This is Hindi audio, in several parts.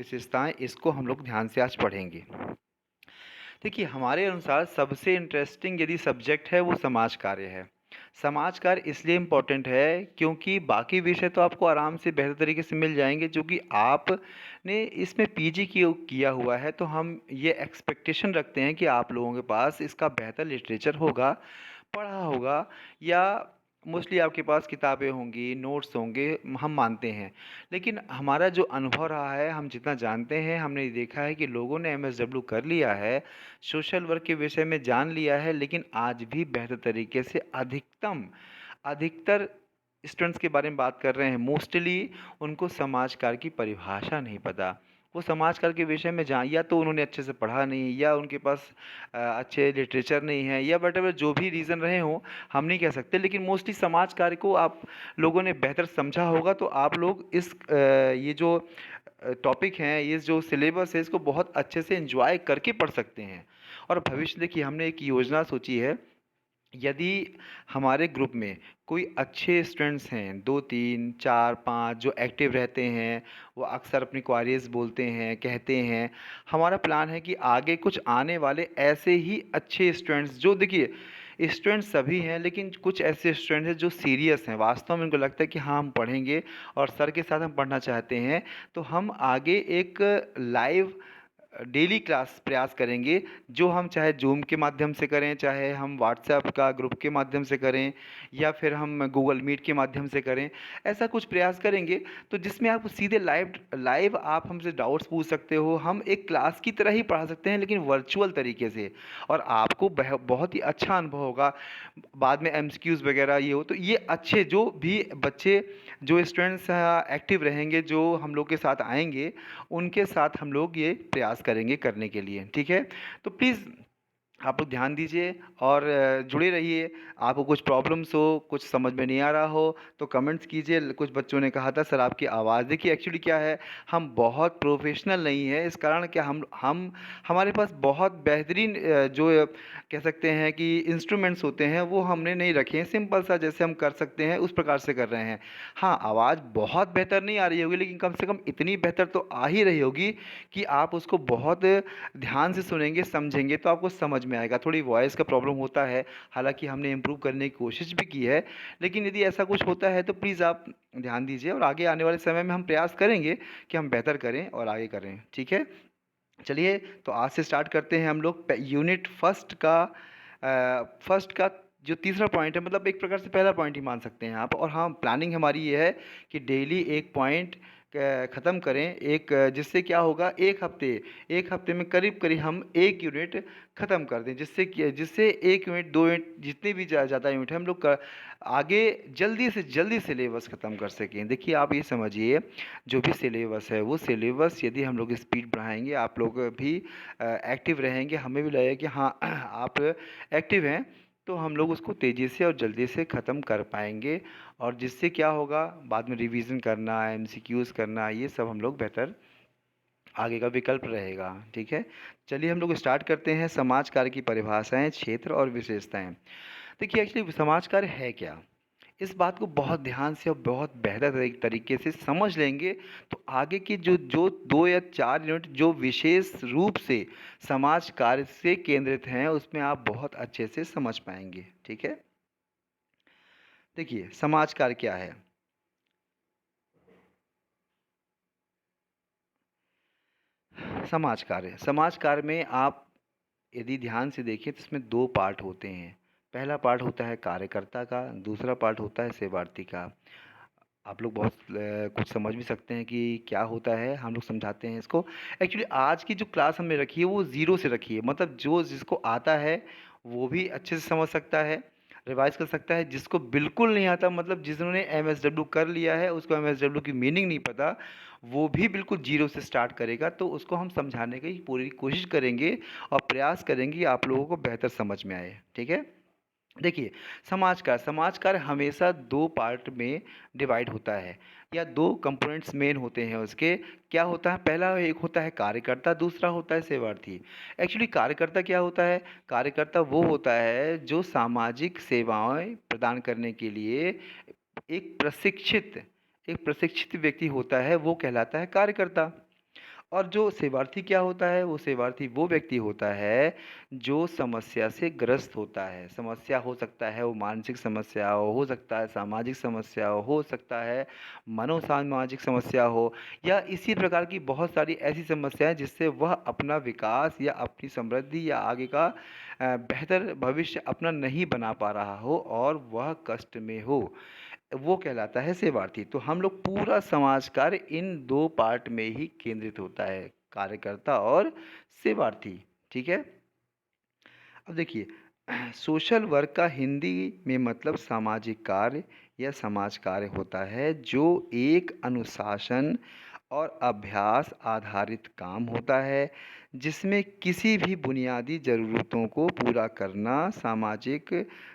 विशेषताएँ, इसको हम लोग ध्यान से आज पढ़ेंगे। देखिए, हमारे अनुसार सबसे इंटरेस्टिंग यदि सब्जेक्ट है वो समाज कार्य है। समाज कार्य इसलिए इम्पोर्टेंट है क्योंकि बाकी विषय तो आपको आराम से बेहतर तरीके से मिल जाएँगे, चूँकि आपने इसमें पीजी किया हुआ है, तो हम ये एक्सपेक्टेशन रखते हैं कि आप लोगों के पास इसका बेहतर लिटरेचर होगा, पढ़ा होगा, या मोस्टली आपके पास किताबें होंगी, नोट्स होंगे, हम मानते हैं। लेकिन हमारा जो अनुभव रहा है, हम जितना जानते हैं, हमने ये देखा है कि लोगों ने एमएसडब्ल्यू कर लिया है, सोशल वर्क के विषय में जान लिया है, लेकिन आज भी बेहतर तरीके से अधिकतर स्टूडेंट्स के बारे में बात कर रहे हैं, मोस्टली उनको समाज कार्य की परिभाषा नहीं पता। वो समाज कार्य के विषय में या तो उन्होंने अच्छे से पढ़ा नहीं, या उनके पास अच्छे लिटरेचर नहीं है, या वटेवर जो भी रीज़न रहे हों, हम नहीं कह सकते। लेकिन मोस्टली समाज कार्य को आप लोगों ने बेहतर समझा होगा, तो आप लोग ये जो टॉपिक हैं, ये जो सिलेबस है, इसको बहुत अच्छे से एंजॉय करके पढ़ सकते हैं। और भविष्य, देखिए, हमने एक योजना सोची है। यदि हमारे ग्रुप में कोई अच्छे स्टूडेंट्स हैं, 2, 3, 4, 5 जो एक्टिव रहते हैं, वो अक्सर अपनी क्वारीज बोलते हैं, कहते हैं, हमारा प्लान है कि आगे कुछ आने वाले ऐसे ही अच्छे स्टूडेंट्स, जो देखिए स्टूडेंट्स सभी हैं, लेकिन कुछ ऐसे स्टूडेंट्स हैं जो सीरियस हैं, वास्तव में उनको लगता है कि हाँ, हम पढ़ेंगे और सर के साथ हम पढ़ना चाहते हैं, तो हम आगे एक लाइव डेली क्लास प्रयास करेंगे, जो हम चाहे जूम के माध्यम से करें, चाहे हम व्हाट्सएप का ग्रुप के माध्यम से करें, या फिर हम गूगल मीट के माध्यम से करें। ऐसा कुछ प्रयास करेंगे, तो जिसमें आप सीधे लाइव लाइव आप हमसे डाउट्स पूछ सकते हो, हम एक क्लास की तरह ही पढ़ा सकते हैं, लेकिन वर्चुअल तरीके से, और आपको बहुत ही अच्छा अनुभव होगा। बाद में एमसीक्यूज़ वगैरह ये हो, तो ये अच्छे जो भी बच्चे, जो स्टूडेंट्स एक्टिव रहेंगे, जो हम लोग के साथ आएंगे, उनके साथ हम लोग ये प्रयास करेंगे करने के लिए, ठीक है? तो प्लीज़ आप लोग ध्यान दीजिए और जुड़े रहिए। आपको कुछ प्रॉब्लम्स हो, कुछ समझ में नहीं आ रहा हो, तो कमेंट्स कीजिए। कुछ बच्चों ने कहा था सर आपकी आवाज़, देखिए एक्चुअली क्या है, हम बहुत प्रोफेशनल नहीं है, इस कारण क्या हम हमारे पास बहुत बेहतरीन कह सकते हैं कि इंस्ट्रूमेंट्स होते हैं, वो हमने नहीं रखे हैं। सिंपल सा जैसे हम कर सकते हैं उस प्रकार से कर रहे हैं। हाँ, आवाज़ बहुत बेहतर नहीं आ रही होगी, लेकिन कम से कम इतनी बेहतर तो आ ही रही होगी कि आप उसको बहुत ध्यान से सुनेंगे, समझेंगे, तो आपको समझ में आएगा। थोड़ी वॉइस का प्रॉब्लम होता है, हालांकि हमने इम्प्रूव करने की कोशिश भी की है, लेकिन यदि ऐसा कुछ होता है तो प्लीज़ आप ध्यान दीजिए, और आगे आने वाले समय में हम प्रयास करेंगे कि हम बेहतर करें और आगे करें, ठीक है? चलिए, तो आज से स्टार्ट करते हैं हम लोग यूनिट फर्स्ट का जो तीसरा पॉइंट है, मतलब एक प्रकार से पहला पॉइंट ही मान सकते हैं आप। और हाँ, प्लानिंग हमारी ये है कि डेली एक पॉइंट ख़त्म करें, जिससे क्या होगा, एक हफ्ते में करीब करीब हम एक यूनिट ख़त्म कर दें, जिससे एक यूनिट, दो यूनिट, जितने भी ज़्यादा यूनिट है, हम लोग आगे जल्दी से जल्दी सिलेबस ख़त्म कर सकें। देखिए, आप ये समझिए, जो भी सिलेबस है, वो सिलेबस यदि हम लोग स्पीड बढ़ाएंगे, आप लोग भी एक्टिव रहेंगे, हमें भी लगेगा कि हाँ आप एक्टिव हैं, तो हम लोग उसको तेज़ी से और जल्दी से ख़त्म कर पाएंगे। और जिससे क्या होगा, बाद में रिवीजन करना, एमसीक्यूज़ करना, ये सब हम लोग बेहतर आगे का विकल्प रहेगा, ठीक है? चलिए, हम लोग स्टार्ट करते हैं। समाज कार्य की परिभाषाएं, क्षेत्र और विशेषताएं। देखिए, एक्चुअली समाज कार्य है क्या, इस बात को बहुत ध्यान से और बहुत बेहतर तरीके से समझ लेंगे, तो आगे की जो जो 2 या 4 यूनिट जो विशेष रूप से समाज कार्य से केंद्रित हैं, उसमें आप बहुत अच्छे से समझ पाएंगे, ठीक है? देखिए, समाज कार्य क्या है? समाज कार्य में आप यदि ध्यान से देखें, तो इसमें 2 पार्ट होते हैं। पहला पार्ट होता है कार्यकर्ता का, दूसरा पार्ट होता है सेवार्थी का। आप लोग बहुत कुछ समझ भी सकते हैं कि क्या होता है, हम लोग समझाते हैं इसको। एक्चुअली आज की जो क्लास हमने रखी है, वो ज़ीरो से रखी है, मतलब जो जिसको आता है वो भी अच्छे से समझ सकता है, रिवाइज कर सकता है। जिसको बिल्कुल नहीं आता, मतलब जिन्होंने एमएसडब्ल्यू कर लिया है, उसको एमएसडब्ल्यू की मीनिंग नहीं पता, वो भी बिल्कुल जीरो से स्टार्ट करेगा, तो उसको हम समझाने की पूरी कोशिश करेंगे और प्रयास करेंगे कि आप लोगों को बेहतर समझ में आए, ठीक है? देखिए, समाज कार्य हमेशा 2 पार्ट में डिवाइड होता है, या 2 कंपोनेंट्स मेन होते हैं उसके। क्या होता है, पहला एक होता है कार्यकर्ता, दूसरा होता है सेवार्थी। एक्चुअली कार्यकर्ता क्या होता है? कार्यकर्ता वो होता है जो सामाजिक सेवाएं प्रदान करने के लिए एक प्रशिक्षित एक प्रशिक्षित व्यक्ति होता है, वो कहलाता है कार्यकर्ता। और जो सेवार्थी क्या होता है, वो सेवार्थी वो व्यक्ति होता है जो समस्या से ग्रस्त होता है। समस्या हो सकता है वो मानसिक समस्या हो सकता है सामाजिक समस्या हो सकता है मनोसामाजिक समस्या हो, या इसी प्रकार की बहुत सारी ऐसी समस्याएं जिससे वह अपना विकास या अपनी समृद्धि या आगे का बेहतर भविष्य अपना नहीं बना पा रहा हो और वह कष्ट में हो, वो कहलाता है सेवार्थी। तो हम लोग पूरा समाज कार्य इन दो पार्ट में ही केंद्रित होता है, कार्यकर्ता और सेवार्थी। ठीक है। अब देखिए, सोशल वर्क का हिंदी में मतलब सामाजिक कार्य या समाज कार्य होता है जो एक अनुशासन और अभ्यास आधारित काम होता है जिसमें किसी भी बुनियादी ज़रूरतों को पूरा करना, सामाजिक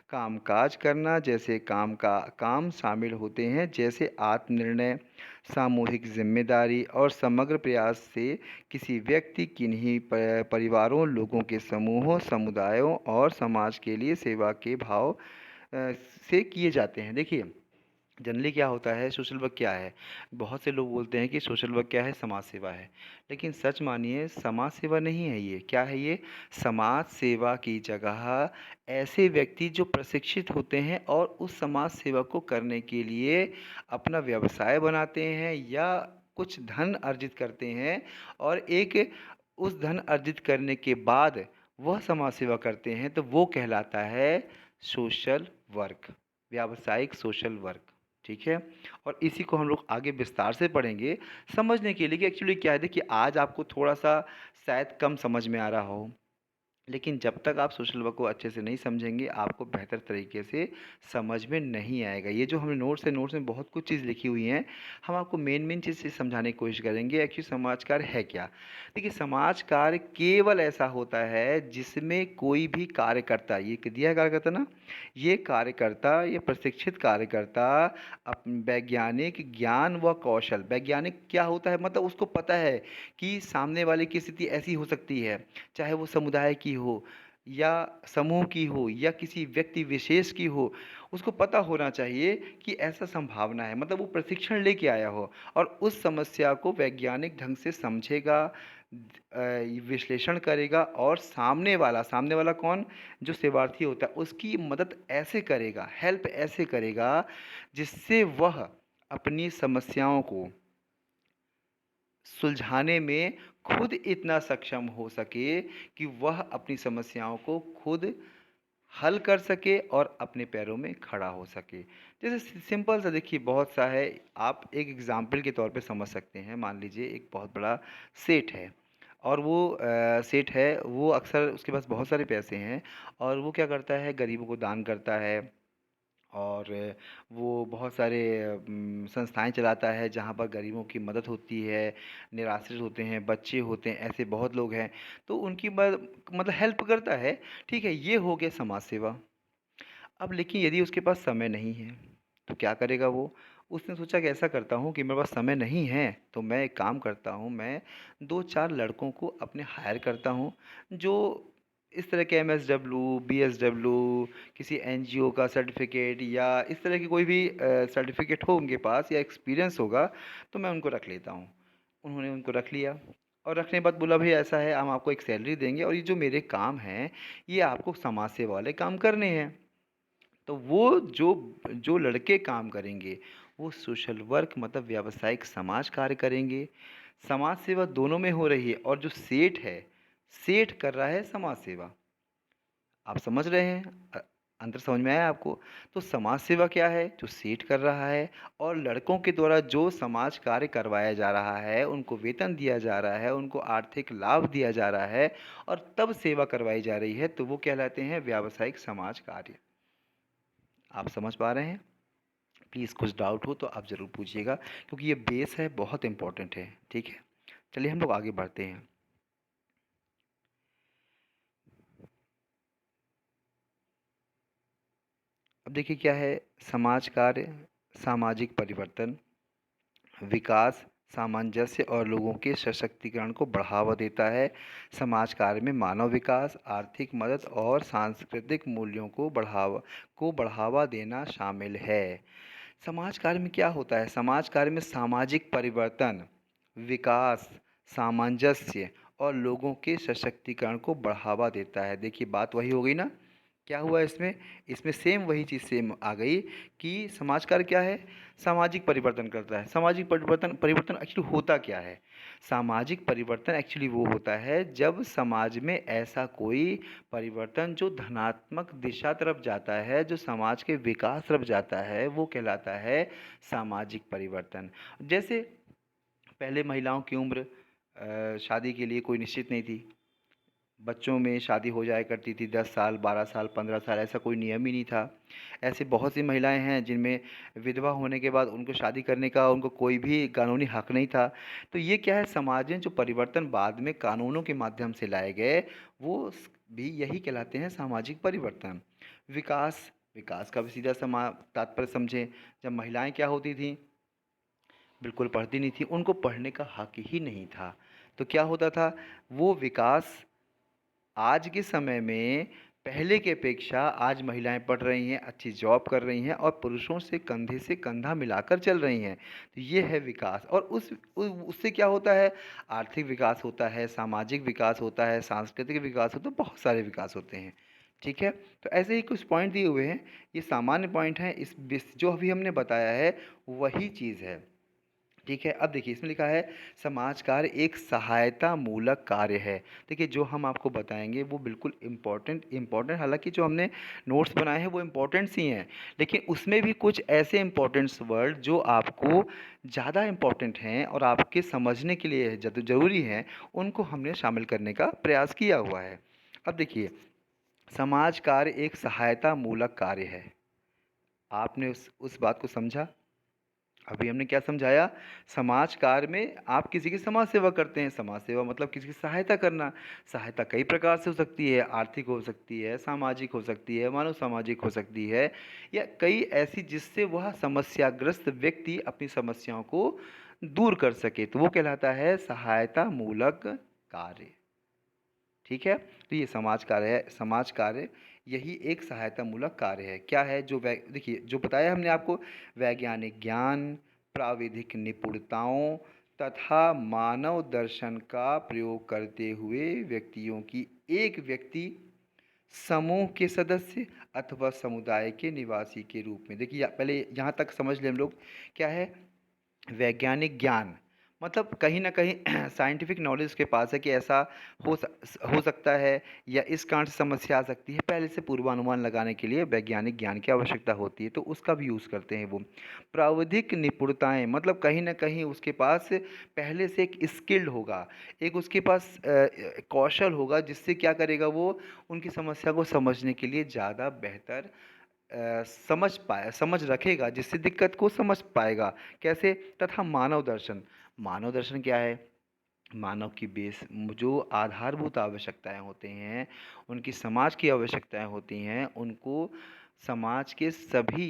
कामकाज करना जैसे काम शामिल होते हैं, जैसे आत्मनिर्णय, सामूहिक जिम्मेदारी और समग्र प्रयास से किसी व्यक्ति, किन्हीं परिवारों, लोगों के समूहों, समुदायों और समाज के लिए सेवा के भाव से किए जाते हैं। देखिए, जनरली क्या होता है, सोशल वर्क क्या है? बहुत से लोग बोलते हैं कि सोशल वर्क क्या है, समाज सेवा है। लेकिन सच मानिए, समाज सेवा नहीं है ये। क्या है ये? समाज सेवा की जगह ऐसे व्यक्ति जो प्रशिक्षित होते हैं और उस समाज सेवा को करने के लिए अपना व्यवसाय बनाते हैं या कुछ धन अर्जित करते हैं, और एक उस धन अर्जित करने के बाद वह समाज सेवा करते हैं, तो वो कहलाता है सोशल वर्क, व्यावसायिक सोशल वर्क। ठीक है। और इसी को हम लोग आगे विस्तार से पढ़ेंगे समझने के लिए कि एक्चुअली क्या है। देखिए, आज आपको थोड़ा सा शायद कम समझ में आ रहा हो, लेकिन जब तक आप सोशल वर्क को अच्छे से नहीं समझेंगे आपको बेहतर तरीके से समझ में नहीं आएगा। ये जो हमने नोट्स में बहुत कुछ चीज़ लिखी हुई हैं, हम आपको मेन मेन चीज़ से समझाने की कोशिश करेंगे। एक्चुअली समाज कार्य है क्या? देखिए, समाज कार्य केवल ऐसा होता है जिसमें कोई भी कार्यकर्ता, ये दिया है कार्यकर्ता ना, ये कार्यकर्ता, ये प्रशिक्षित कार्यकर्ता वैज्ञानिक ज्ञान व कौशल, वैज्ञानिक क्या होता है, मतलब उसको पता है कि सामने वाले की स्थिति ऐसी हो सकती है, चाहे वो समुदाय की हो या समूह की हो या किसी व्यक्ति विशेष की हो, उसको पता होना चाहिए कि ऐसा संभावना है, मतलब वो प्रशिक्षण लेके आया हो और उस समस्या को वैज्ञानिक ढंग से समझेगा, विश्लेषण करेगा और सामने वाला कौन, जो सेवार्थी होता है, उसकी मदद ऐसे करेगा, हेल्प ऐसे करेगा जिससे वह अपनी समस्याओं को सुलझाने में खुद इतना सक्षम हो सके कि वह अपनी समस्याओं को खुद हल कर सके और अपने पैरों में खड़ा हो सके। जैसे सिंपल सा देखिए, बहुत सा है, आप एक एग्जाम्पल के तौर पे समझ सकते हैं। मान लीजिए एक बहुत बड़ा सेठ है, और वो सेठ है, वो अक्सर उसके पास बहुत सारे पैसे हैं, और वो क्या करता है, गरीबों को दान करता है, और वो बहुत सारे संस्थाएं चलाता है जहाँ पर गरीबों की मदद होती है, निराश्रित होते हैं, बच्चे होते हैं, ऐसे बहुत लोग हैं, तो उनकी मतलब हेल्प करता है। ठीक है, ये हो गया समाज सेवा। अब लेकिन यदि उसके पास समय नहीं है तो क्या करेगा वो? उसने सोचा कि ऐसा करता हूँ कि मेरे पास समय नहीं है, तो मैं एक काम करता हूँ, मैं दो चार लड़कों को अपने हायर करता हूँ जो इस तरह के MSW, BSW, किसी NGO का सर्टिफिकेट या इस तरह की कोई भी सर्टिफिकेट हो उनके पास या एक्सपीरियंस होगा, तो मैं उनको रख लेता हूँ। उन्होंने उनको रख लिया, और रखने के बाद बोला, भाई ऐसा है, हम आपको एक सैलरी देंगे और ये जो मेरे काम हैं ये आपको समाज सेवा वाले काम करने हैं। तो वो जो जो लड़के काम करेंगे वो सोशल वर्क मतलब व्यावसायिक समाज कार्य करेंगे। समाज सेवा दोनों में हो रही है, और जो सेठ है, सेठ कर रहा है समाज सेवा। आप समझ रहे हैं? अंतर समझ में आया आपको? तो समाज सेवा क्या है, जो सेठ कर रहा है, और लड़कों के द्वारा जो समाज कार्य करवाया जा रहा है, उनको वेतन दिया जा रहा है, उनको आर्थिक लाभ दिया जा रहा है, और तब सेवा करवाई जा रही है, तो वो कहलाते हैं व्यावसायिक समाज कार्य। आप समझ पा रहे हैं? प्लीज़ कुछ डाउट हो तो आप ज़रूर पूछिएगा, क्योंकि ये बेस है, बहुत इम्पोर्टेंट है। ठीक है, चलिए हम लोग आगे बढ़ते हैं। अब देखिए क्या है, समाज कार्य सामाजिक परिवर्तन, विकास, सामंजस्य और लोगों के सशक्तिकरण को बढ़ावा देता है। समाज कार्य में मानव विकास, आर्थिक मदद और सांस्कृतिक मूल्यों को बढ़ावा देना शामिल है। समाज कार्य में क्या होता है? समाज कार्य में सामाजिक परिवर्तन, विकास, सामंजस्य और लोगों के सशक्तिकरण को बढ़ावा देता है। देखिए बात वही हो गई ना, क्या हुआ इसमें, इसमें सेम वही चीज़ सेम आ गई कि समाज कार्य क्या है, सामाजिक परिवर्तन करता है। सामाजिक परिवर्तन परिवर्तन एक्चुअली होता क्या है, सामाजिक परिवर्तन एक्चुअली वो होता है जब समाज में ऐसा कोई परिवर्तन जो धनात्मक दिशा तरफ जाता है, जो समाज के विकास तरफ जाता है, वो कहलाता है सामाजिक परिवर्तन। जैसे पहले महिलाओं की उम्र शादी के लिए कोई निश्चित नहीं थी, बच्चों में शादी हो जाया करती थी, 10 साल 12 साल 15 साल, ऐसा कोई नियम ही नहीं था। ऐसे बहुत सी महिलाएं हैं जिनमें विधवा होने के बाद उनको शादी करने का उनको कोई भी कानूनी हक नहीं था। तो ये क्या है, समाज में जो परिवर्तन बाद में कानूनों के माध्यम से लाए गए, वो भी यही कहलाते हैं सामाजिक परिवर्तन। विकास, विकास का भी सीधा समा तात्पर्य समझें। जब महिलाएं क्या होती थी, बिल्कुल पढ़ती नहीं थी, उनको पढ़ने का हक ही नहीं था। तो क्या होता था, वो विकास आज के समय में पहले की अपेक्षा आज महिलाएं पढ़ रही हैं, अच्छी जॉब कर रही हैं और पुरुषों से कंधा मिलाकर चल रही हैं। तो ये है विकास। और उससे क्या होता है, आर्थिक विकास होता है, सामाजिक विकास होता है, सांस्कृतिक विकास होता है, बहुत सारे विकास होते हैं। ठीक है, तो ऐसे ही कुछ पॉइंट दिए हुए हैं, ये सामान्य पॉइंट हैं। जो अभी हमने बताया है वही चीज़ है। ठीक है, अब देखिए इसमें लिखा है समाज कार्य एक सहायता मूलक कार्य है। देखिए जो हम आपको बताएंगे वो बिल्कुल इम्पोर्टेंट, हालांकि जो हमने नोट्स बनाए हैं वो इम्पोर्टेंट्स ही हैं, लेकिन उसमें भी कुछ ऐसे इम्पोर्टेंट्स वर्ड जो आपको ज़्यादा इम्पोर्टेंट हैं और आपके समझने के लिए ज़रूरी हैं, उनको हमने शामिल करने का प्रयास किया हुआ है। अब देखिए, समाज कार्य एक सहायता मूलक कार्य है। आपने उस बात को समझा, अभी हमने क्या समझाया, समाज कार्य में आप किसी की समाज सेवा करते हैं। समाज सेवा मतलब किसी की सहायता करना। सहायता कई प्रकार से हो सकती है, आर्थिक हो सकती है, सामाजिक हो सकती है, मानव सामाजिक हो सकती है, या कई ऐसी जिससे वह समस्याग्रस्त व्यक्ति अपनी समस्याओं को दूर कर सके, तो वो कहलाता है सहायता मूलक कार्य। ठीक है, तो ये समाज कार्य है। समाज कार्य यही एक सहायता मूलक कार्य है। क्या है, जो देखिए जो बताया हमने आपको, वैज्ञानिक ज्ञान, प्राविधिक निपुणताओं तथा मानव दर्शन का प्रयोग करते हुए व्यक्तियों की एक व्यक्ति, समूह के सदस्य अथवा समुदाय के निवासी के रूप में। देखिए पहले यहाँ तक समझ लें हम लोग, क्या है, वैज्ञानिक ज्ञान मतलब कहीं ना कहीं साइंटिफिक नॉलेज के पास है कि ऐसा हो सकता है या इस कारण से समस्या आ सकती है, पहले से पूर्वानुमान लगाने के लिए वैज्ञानिक ज्ञान की आवश्यकता होती है, तो उसका भी यूज़ करते हैं वो। प्राविधिक निपुणताएं मतलब कहीं ना कहीं उसके पास पहले से एक स्किल्ड होगा, एक उसके पास कौशल होगा, जिससे क्या करेगा वो उनकी समस्या को समझने के लिए ज़्यादा बेहतर समझ रखेगा, जिससे दिक्कत को समझ पाएगा। कैसे, तथा मानव दर्शन। मानव दर्शन क्या है, मानव की बेस जो आधारभूत आवश्यकताएं होते हैं, उनकी समाज की आवश्यकताएं होती हैं, उनको समाज के सभी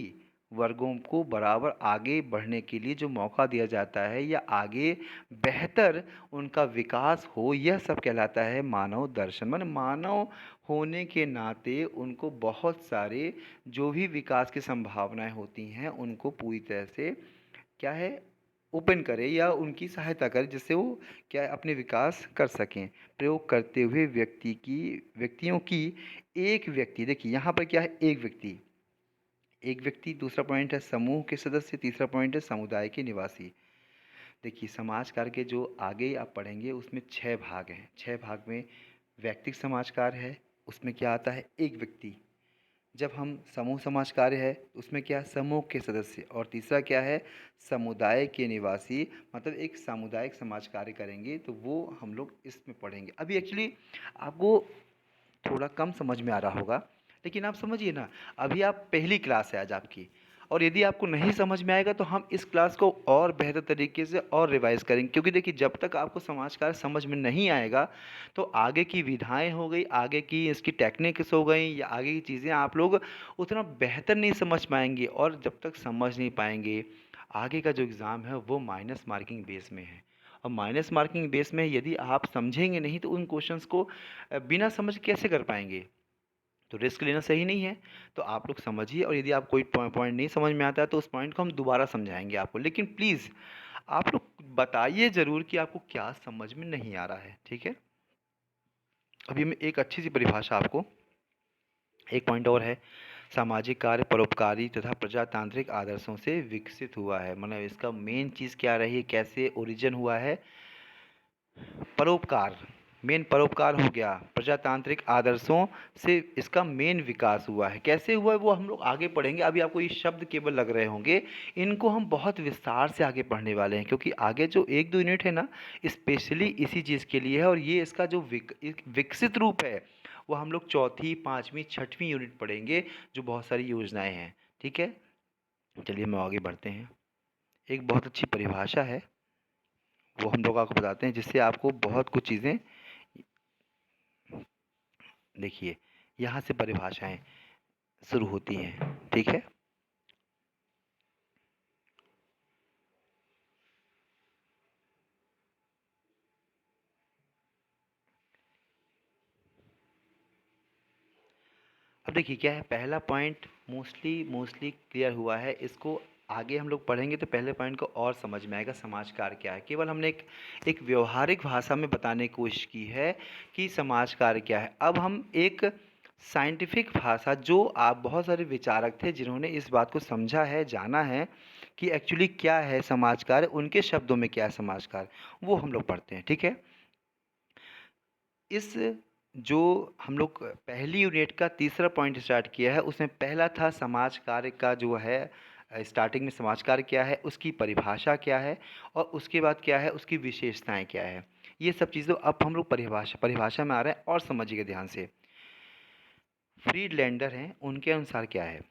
वर्गों को बराबर आगे बढ़ने के लिए जो मौका दिया जाता है या आगे बेहतर उनका विकास हो, यह सब कहलाता है मानव दर्शन। माने मानव होने के नाते उनको बहुत सारे जो भी विकास की संभावनाएं होती हैं उनको पूरी तरह से क्या है, ओपन करे या उनकी सहायता करे, जिससे वो क्या है, अपने विकास कर सकें। प्रयोग करते हुए व्यक्तियों की एक व्यक्ति, देखिए यहाँ पर क्या है, एक व्यक्ति, एक व्यक्ति, दूसरा पॉइंट है समूह के सदस्य, तीसरा पॉइंट है समुदाय के निवासी। देखिए समाज कार्य के जो आगे आप पढ़ेंगे उसमें 6 भाग हैं। 6 भाग में व्यक्तिगत समाज कार्य है, उसमें क्या आता है, एक व्यक्ति। जब हम समूह समाज कार्य है उसमें क्या, समूह के सदस्य। और तीसरा क्या है, समुदाय के निवासी, मतलब एक सामुदायिक समाज कार्य करेंगे, तो वो हम लोग इसमें पढ़ेंगे। अभी एक्चुअली आपको थोड़ा कम समझ में आ रहा होगा, लेकिन आप समझिए ना, अभी आप पहली क्लास है आज आपकी, और यदि आपको नहीं समझ में आएगा तो हम इस क्लास को और बेहतर तरीके से और रिवाइज करेंगे, क्योंकि देखिए जब तक आपको समाज कार्य समझ में नहीं आएगा तो आगे की विधाएं हो गई, आगे की इसकी टेक्निक्स हो गई या आगे की चीज़ें आप लोग उतना बेहतर नहीं समझ पाएंगे, और जब तक समझ नहीं पाएंगे आगे का जो एग्ज़ाम है वो माइनस मार्किंग बेस में है। और माइनस मार्किंग बेस में यदि आप समझेंगे नहीं तो उन क्वेश्चंस को बिना समझ कैसे कर पाएंगे, तो रिस्क लेना सही नहीं है। तो आप लोग समझिए, और यदि आप कोई पॉइंट नहीं समझ में आता है तो उस पॉइंट को हम दोबारा समझाएंगे आपको, लेकिन प्लीज़ आप लोग बताइए ज़रूर कि आपको क्या समझ में नहीं आ रहा है, ठीक है? अभी मैं एक अच्छी सी परिभाषा आपको, एक पॉइंट और है, सामाजिक कार्य परोपकारी तथा प्रजातांत्रिक आदर्शों से विकसित हुआ है। मतलब इसका मेन चीज़ क्या रही है, कैसे ओरिजिन हुआ है? परोपकार, मेन परोपकार हो गया, प्रजातांत्रिक आदर्शों से इसका मेन विकास हुआ है। कैसे हुआ है वो हम लोग आगे पढ़ेंगे, अभी आपको ये शब्द केवल लग रहे होंगे, इनको हम बहुत विस्तार से आगे पढ़ने वाले हैं, क्योंकि आगे जो 1-2 यूनिट है ना, स्पेशली इसी चीज़ के लिए है, और ये इसका जो विकसित रूप है वो हम लोग चौथी, पाँचवीं, छठवीं यूनिट पढ़ेंगे, जो बहुत सारी योजनाएं हैं, ठीक है? चलिए हम आगे बढ़ते हैं। एक बहुत अच्छी परिभाषा है, वो हम लोग आपको बताते हैं, जिससे आपको बहुत कुछ चीज़ें, देखिए यहाँ से परिभाषाएं शुरू होती हैं, ठीक है? अब देखिए क्या है, पहला पॉइंट मोस्टली मोस्टली क्लियर हुआ है। इसको आगे हम लोग पढ़ेंगे तो पहले पॉइंट को और समझ में आएगा, समाज कार्य क्या है। केवल हमने एक एक व्यवहारिक भाषा में बताने की कोशिश की है कि समाज कार्य क्या है। अब हम एक साइंटिफिक भाषा, जो आप बहुत सारे विचारक थे जिन्होंने इस बात को समझा है, जाना है कि एक्चुअली क्या है समाज कार्य, उनके शब्दों में क्या है समाज कार्य, वो हम लोग पढ़ते हैं, ठीक है? इस जो हम लोग पहली यूनिट का तीसरा पॉइंट स्टार्ट किया है, उसमें पहला था समाज कार्य का जो है, स्टार्टिंग में समाज कार्य क्या है, उसकी परिभाषा क्या है, और उसके बाद क्या है, उसकी विशेषताएं क्या है। ये सब चीज़ें अब हम लोग परिभाषा परिभाषा में आ रहे हैं, और समझिएगा ध्यान से। फ्रीडलैंडर हैं, उनके अनुसार क्या है,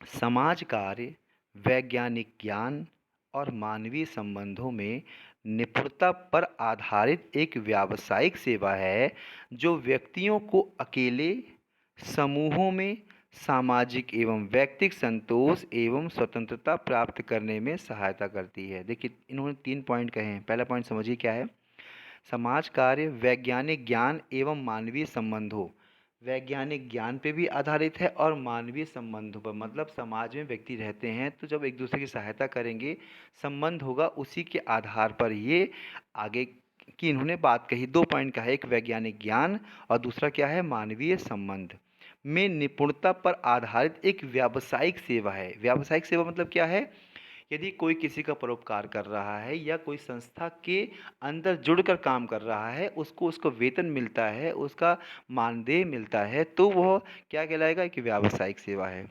समाज कार्य वैज्ञानिक ज्ञान और मानवीय संबंधों में निपुणता पर आधारित एक व्यावसायिक सेवा है, जो व्यक्तियों को अकेले, समूहों में सामाजिक एवं व्यक्तिगत संतोष एवं स्वतंत्रता प्राप्त करने में सहायता करती है। देखिए इन्होंने 3 पॉइंट कहे हैं। पहला पॉइंट समझिए क्या है, समाज कार्य वैज्ञानिक ज्ञान एवं मानवीय संबंधों, वैज्ञानिक ज्ञान पे भी आधारित है और मानवीय संबंधों पर, मतलब समाज में व्यक्ति रहते हैं तो जब एक दूसरे की सहायता करेंगे, संबंध होगा, उसी के आधार पर ये आगे की इन्होंने बात कही। 2 पॉइंट का है, एक वैज्ञानिक ज्ञान और दूसरा क्या है, मानवीय संबंध में निपुणता पर आधारित एक व्यावसायिक सेवा है। व्यावसायिक सेवा मतलब क्या है, यदि कोई किसी का परोपकार कर रहा है या कोई संस्था के अंदर जुड़कर काम कर रहा है, उसको उसको वेतन मिलता है, उसका मानदेय मिलता है, तो वह क्या कहलाएगा, कि व्यावसायिक सेवा है।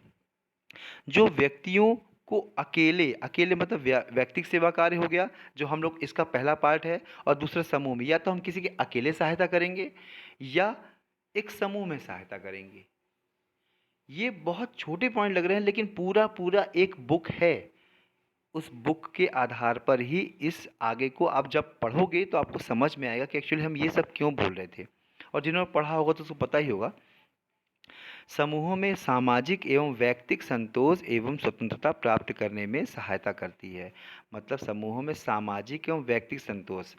जो व्यक्तियों को अकेले अकेले मतलब व्यक्तिगत सेवा कार्य हो गया, जो हम लोग इसका पहला पार्ट है, और दूसरा समूह में, या तो हम किसी की अकेले सहायता करेंगे या एक समूह में सहायता करेंगे। ये बहुत छोटे पॉइंट लग रहे हैं, लेकिन पूरा पूरा एक बुक है। उस बुक के आधार पर ही इस आगे को आप जब पढ़ोगे तो आपको समझ में आएगा कि एक्चुअली हम ये सब क्यों बोल रहे थे। और जिन्होंने पढ़ा होगा तो उसको पता ही होगा। समूहों में सामाजिक एवं व्यक्तिगत संतोष एवं स्वतंत्रता प्राप्त करने में सहायता करती है। मतलब समूहों में सामाजिक एवं व्यक्तिगत संतोष,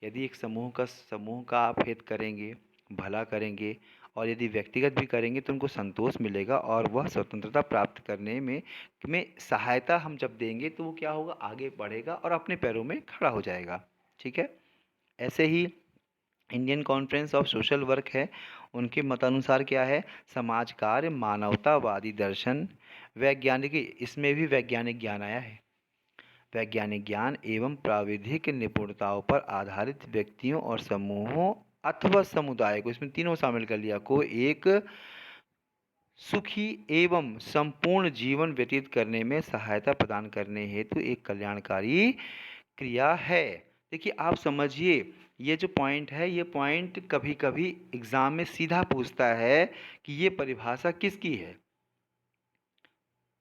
यदि एक समूह का आप हित करेंगे, भला करेंगे, और यदि व्यक्तिगत भी करेंगे तो उनको संतोष मिलेगा, और वह स्वतंत्रता प्राप्त करने में सहायता हम जब देंगे तो वो क्या होगा, आगे बढ़ेगा और अपने पैरों में खड़ा हो जाएगा, ठीक है? ऐसे ही Indian conference of social work है, उनके मतानुसार क्या है, समाज कार्य मानवतावादी दर्शन, वैज्ञानिक, इसमें भी वैज्ञानिक ज्ञान आया है, वैज्ञानिक ज्ञान एवं प्राविधिक निपुणताओं पर आधारित व्यक्तियों और समूहों अथवा समुदाय को, इसमें तीनों शामिल कर लिया, को एक सुखी एवं संपूर्ण जीवन व्यतीत करने में सहायता प्रदान करने हेतु एक कल्याणकारी क्रिया है। देखिए आप समझिए, ये जो पॉइंट है, ये पॉइंट कभी कभी एग्जाम में सीधा पूछता है कि ये परिभाषा किसकी है।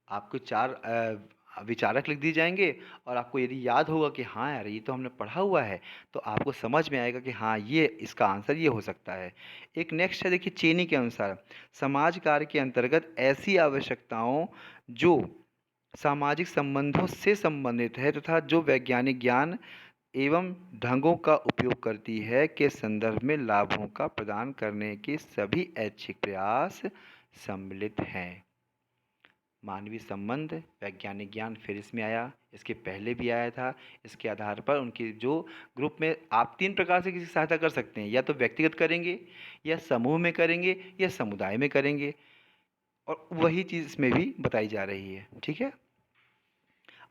आपको 4 विचारक लिख दिए जाएंगे, और आपको यदि याद होगा कि हाँ यार ये तो हमने पढ़ा हुआ है, तो आपको समझ में आएगा कि हाँ ये इसका आंसर ये हो सकता है। एक नेक्स्ट है, देखिए चेनी के अनुसार, समाज कार्य के अंतर्गत ऐसी आवश्यकताओं जो सामाजिक संबंधों से संबंधित है तथा जो वैज्ञानिक ज्ञान एवं ढंगों का उपयोग करती है के संदर्भ में लाभों का प्रदान करने के सभी ऐच्छिक प्रयास सम्मिलित हैं। मानवीय संबंध, वैज्ञानिक ज्ञान फिर इसमें आया, इसके पहले भी आया था। इसके आधार पर उनके जो ग्रुप में आप 3 प्रकार से किसी की सहायता कर सकते हैं, या तो व्यक्तिगत करेंगे, या समूह में करेंगे, या समुदाय में करेंगे, और वही चीज़ इसमें भी बताई जा रही है। ठीक है?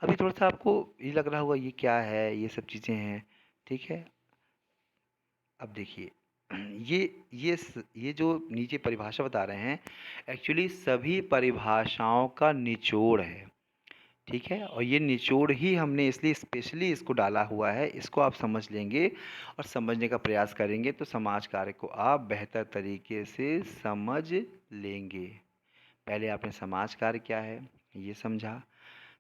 अभी थोड़ा-सा आपको ये लग रहा होगा ये क्या है, ये सब चीज़ें हैं। ठीक है? अब देखिए ये जो नीचे परिभाषा बता रहे हैं, एक्चुअली सभी परिभाषाओं का निचोड़ है। ठीक है? और ये निचोड़ ही हमने इसलिए स्पेशली इसको डाला हुआ है। इसको आप समझ लेंगे और समझने का प्रयास करेंगे तो समाज कार्य को आप बेहतर तरीके से समझ लेंगे। पहले आपने समाज कार्य क्या है ये समझा।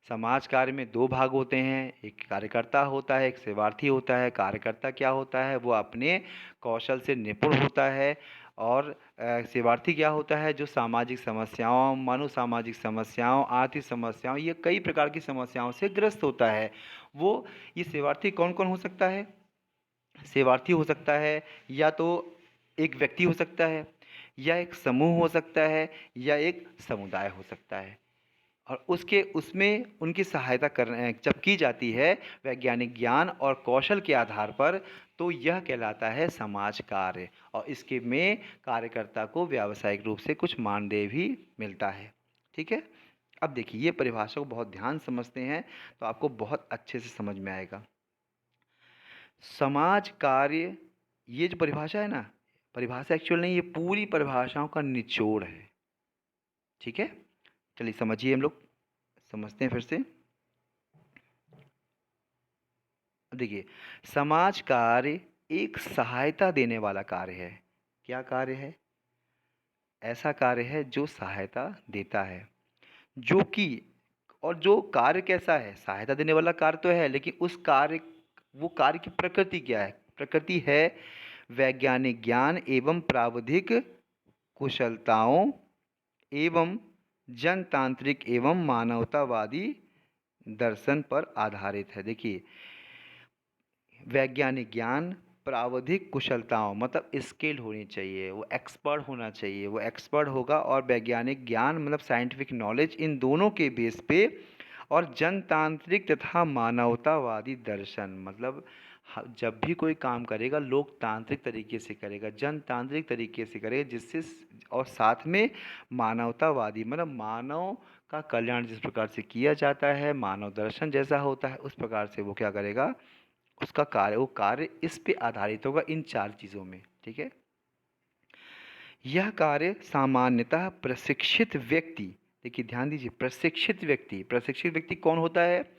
समाज कार्य में 2 भाग होते हैं, एक कार्यकर्ता होता है, एक सेवार्थी होता है। कार्यकर्ता क्या होता है? वो अपने कौशल से निपुण होता है। और सेवार्थी क्या होता है? जो सामाजिक समस्याओं, मनोसामाजिक समस्याओं, आर्थिक समस्याओं, ये कई प्रकार की समस्याओं से ग्रस्त होता है। वो ये सेवार्थी कौन-कौन हो सकता है? सेवार्थी हो सकता है, या तो एक व्यक्ति हो सकता है, या एक समूह हो सकता है, या एक समुदाय हो सकता है। और उसके उसमें उनकी सहायता जब की जाती है वैज्ञानिक ज्ञान और कौशल के आधार पर, तो यह कहलाता है समाज कार्य। और इसके में कार्यकर्ता को व्यावसायिक रूप से कुछ मानदेय भी मिलता है। ठीक है? अब देखिए ये परिभाषा को बहुत ध्यान समझते हैं तो आपको बहुत अच्छे से समझ में आएगा। समाज कार्य, ये जो परिभाषा है ना, परिभाषा एक्चुअल नहीं, ये पूरी परिभाषाओं का निचोड़ है। ठीक है? चलिए समझिए, हम लोग समझते हैं फिर से। देखिए, समाज कार्य एक सहायता देने वाला कार्य है। क्या कार्य है? ऐसा कार्य है जो सहायता देता है, जो कि, और जो कार्य कैसा है? सहायता देने वाला कार्य तो है, लेकिन उस कार्य, वो कार्य की प्रकृति क्या है? प्रकृति है वैज्ञानिक ज्ञान एवं प्राविधिक कुशलताओं एवं जनतांत्रिक एवं मानवतावादी दर्शन पर आधारित है। देखिए, वैज्ञानिक ज्ञान, प्राविधिक कुशलताओं मतलब स्किल्ड होनी चाहिए, वो एक्सपर्ट होना चाहिए, वो एक्सपर्ट होगा। और वैज्ञानिक ज्ञान मतलब साइंटिफिक नॉलेज, इन दोनों के बेस पे। और जनतांत्रिक तथा मानवतावादी दर्शन मतलब जब भी कोई काम करेगा लोकतांत्रिक तरीके से करेगा, जनतांत्रिक तरीके से करेगा, जिससे और साथ में मानवतावादी मतलब मानव का कल्याण जिस प्रकार से किया जाता है, मानव दर्शन जैसा होता है, उस प्रकार से वो क्या करेगा, उसका कार्य, वो कार्य इस पे आधारित होगा, इन 4 चीज़ों में। ठीक है? यह कार्य सामान्यतः प्रशिक्षित व्यक्ति, देखिए ध्यान दीजिए, प्रशिक्षित व्यक्ति कौन होता है?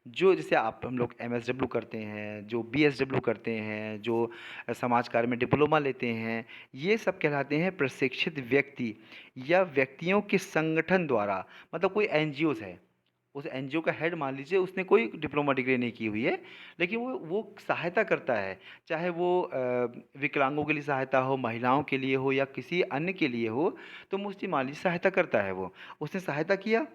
जो जैसे आप हम लोग एमएसडब्ल्यू करते हैं, जो बीएसडब्ल्यू करते हैं, जो समाज कार्य में डिप्लोमा लेते हैं, ये सब कहलाते हैं प्रशिक्षित व्यक्ति या व्यक्तियों के संगठन द्वारा। मतलब कोई एनजीओ है, उस एनजीओ का हेड मान लीजिए उसने कोई डिप्लोमा डिग्री नहीं की हुई है, लेकिन वो सहायता करता है। चाहे वो विकलांगों के लिए सहायता हो, महिलाओं के लिए हो, या किसी अन्य के लिए हो, तो मुझे मान लीजिए सहायता करता है वो। उसने सहायता किया,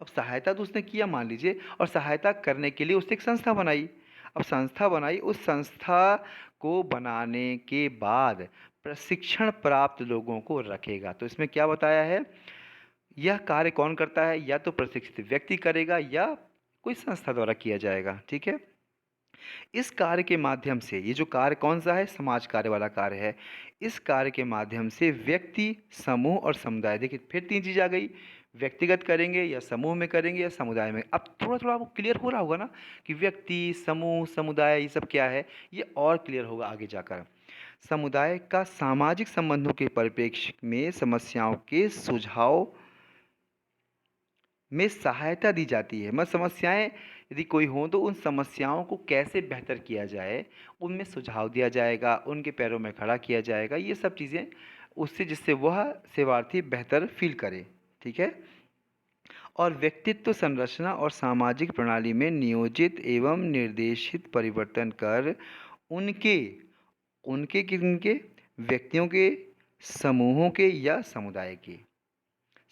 अब सहायता तो उसने किया मान लीजिए, और सहायता करने के लिए उसने एक संस्था बनाई। अब संस्था बनाई, उस संस्था को बनाने के बाद प्रशिक्षण प्राप्त लोगों को रखेगा। तो इसमें क्या बताया है? यह कार्य कौन करता है? या तो प्रशिक्षित व्यक्ति करेगा, या कोई संस्था द्वारा किया जाएगा। ठीक है? इस कार्य के माध्यम से, ये जो कार्य कौन सा है? समाज कार्य वाला कार्य है। इस कार्य के माध्यम से व्यक्ति, समूह और समुदाय, देखिए फिर 3 चीज़ आ गई, व्यक्तिगत करेंगे, या समूह में करेंगे, या समुदाय में। अब थोड़ा थोड़ा आपको क्लियर हो रहा होगा ना कि व्यक्ति, समूह, समुदाय ये सब क्या है। ये और क्लियर होगा आगे जाकर। समुदाय का सामाजिक संबंधों के परिप्रेक्ष्य में समस्याओं के सुझाव में सहायता दी जाती है। मतलब समस्याएं यदि कोई हों तो उन समस्याओं को कैसे बेहतर किया जाए, उनमें सुझाव दिया जाएगा, उनके पैरों में खड़ा किया जाएगा, ये सब चीज़ें उससे, जिससे वह सेवार्थी बेहतर फील करे। ठीक है? और व्यक्तित्व संरचना और सामाजिक प्रणाली में नियोजित एवं निर्देशित परिवर्तन कर उनके उनके किनके व्यक्तियों के, समूहों के या समुदाय के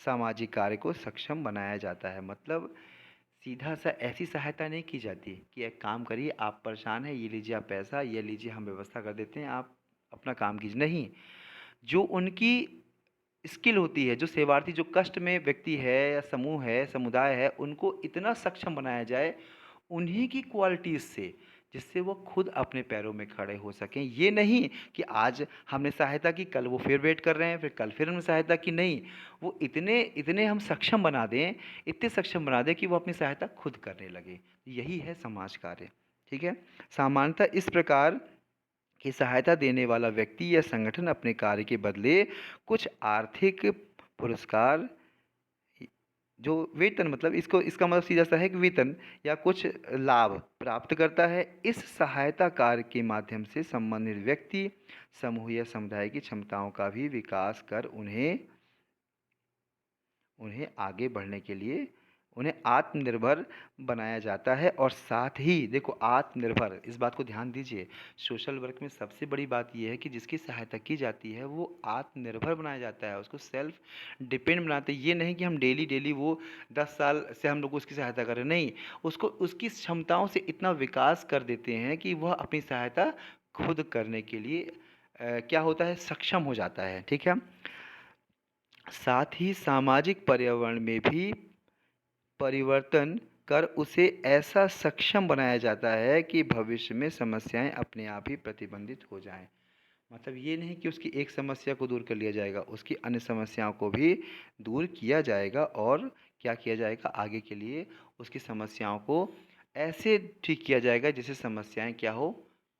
सामाजिक कार्य को सक्षम बनाया जाता है। मतलब सीधा सा ऐसी सहायता नहीं की जाती कि एक काम करिए, आप परेशान हैं, ये लीजिए आप पैसा, ये लीजिए हम व्यवस्था कर देते हैं, आप अपना काम कीजिए। नहीं, जो उनकी स्किल होती है, जो सेवार्थी, जो कष्ट में व्यक्ति है या समूह है, समुदाय है, उनको इतना सक्षम बनाया जाए उन्हीं की क्वालिटीज़ से, जिससे वो खुद अपने पैरों में खड़े हो सकें। ये नहीं कि आज हमने सहायता की, कल वो फिर वेट कर रहे हैं, फिर कल फिर हमने सहायता की, नहीं। वो इतने इतने हम सक्षम बना दें, इतने सक्षम बना दें कि वो अपनी सहायता खुद करने लगे। यही है समाज कार्य। ठीक है। सामान्यतः इस प्रकार की सहायता देने वाला व्यक्ति या संगठन अपने कार्य के बदले कुछ आर्थिक पुरस्कार, जो वेतन, मतलब इसको, इसका मतलब सीधा सा है कि वेतन या कुछ लाभ प्राप्त करता है। इस सहायता कार्य के माध्यम से संबंधित व्यक्ति समूह या समुदाय की क्षमताओं का भी विकास कर उन्हें उन्हें आगे बढ़ने के लिए उन्हें आत्मनिर्भर बनाया जाता है। और साथ ही देखो, आत्मनिर्भर, इस बात को ध्यान दीजिए, सोशल वर्क में सबसे बड़ी बात यह है कि जिसकी सहायता की जाती है वो आत्मनिर्भर बनाया जाता है, उसको सेल्फ डिपेंड बनाते हैं। ये नहीं कि हम डेली डेली वो 10 साल से हम लोग उसकी सहायता करें, नहीं, उसको उसकी क्षमताओं से इतना विकास कर देते हैं कि वह अपनी सहायता खुद करने के लिए क्या होता है, सक्षम हो जाता है। ठीक है। साथ ही सामाजिक पर्यावरण में भी परिवर्तन कर उसे ऐसा सक्षम बनाया जाता है कि भविष्य में समस्याएं अपने आप ही प्रतिबंधित हो जाएं। मतलब ये नहीं कि उसकी एक समस्या को दूर कर लिया जाएगा, उसकी अन्य समस्याओं को भी दूर किया जाएगा। और क्या किया जाएगा, आगे के लिए उसकी समस्याओं को ऐसे ठीक किया जाएगा जिससे समस्याएं क्या हो,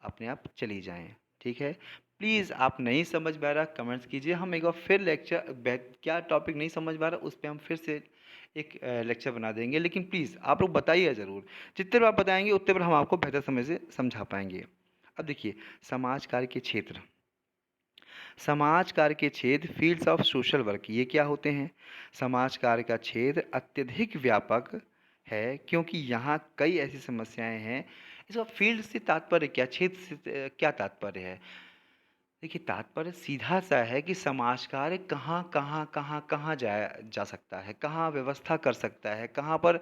अपने आप चली जाएं। ठीक है। प्लीज़, आप नहीं समझ पा रहा, कमेंट्स कीजिए, हम एक बार फिर क्या टॉपिक नहीं समझ पा रहा, उस पर हम फिर से एक लेक्चर बना देंगे। लेकिन प्लीज़ आप लोग बताइए ज़रूर, जितने बार आप बताएंगे उतने बार हम आपको बेहतर समझ से समझा पाएंगे। अब देखिए, समाज कार्य के क्षेत्र, समाज कार्य के क्षेत्र, फील्ड्स ऑफ सोशल वर्क, ये क्या होते हैं? समाज कार्य का क्षेत्र अत्यधिक व्यापक है क्योंकि यहाँ कई ऐसी समस्याएं हैं। इसका फील्ड से तात्पर्य क्या, क्षेत्र से क्या तात्पर्य है? देखिए, तात्पर्य सीधा सा है कि समाज कार्य कहाँ कहाँ कहाँ कहाँ जा सकता है, कहाँ व्यवस्था कर सकता है, कहाँ पर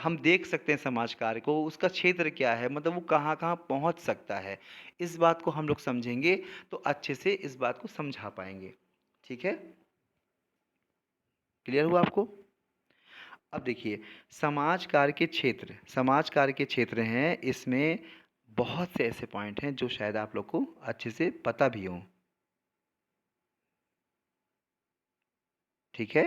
हम देख सकते हैं समाज कार्य को, उसका क्षेत्र क्या है, मतलब वो कहाँ कहाँ पहुँच सकता है। इस बात को हम लोग समझेंगे तो अच्छे से इस बात को समझा पाएंगे। ठीक है। क्लियर हुआ आपको? अब देखिए, समाज कार्य के क्षेत्र हैं, इसमें बहुत से ऐसे पॉइंट हैं जो शायद आप लोग को अच्छे से पता भी हों। ठीक है।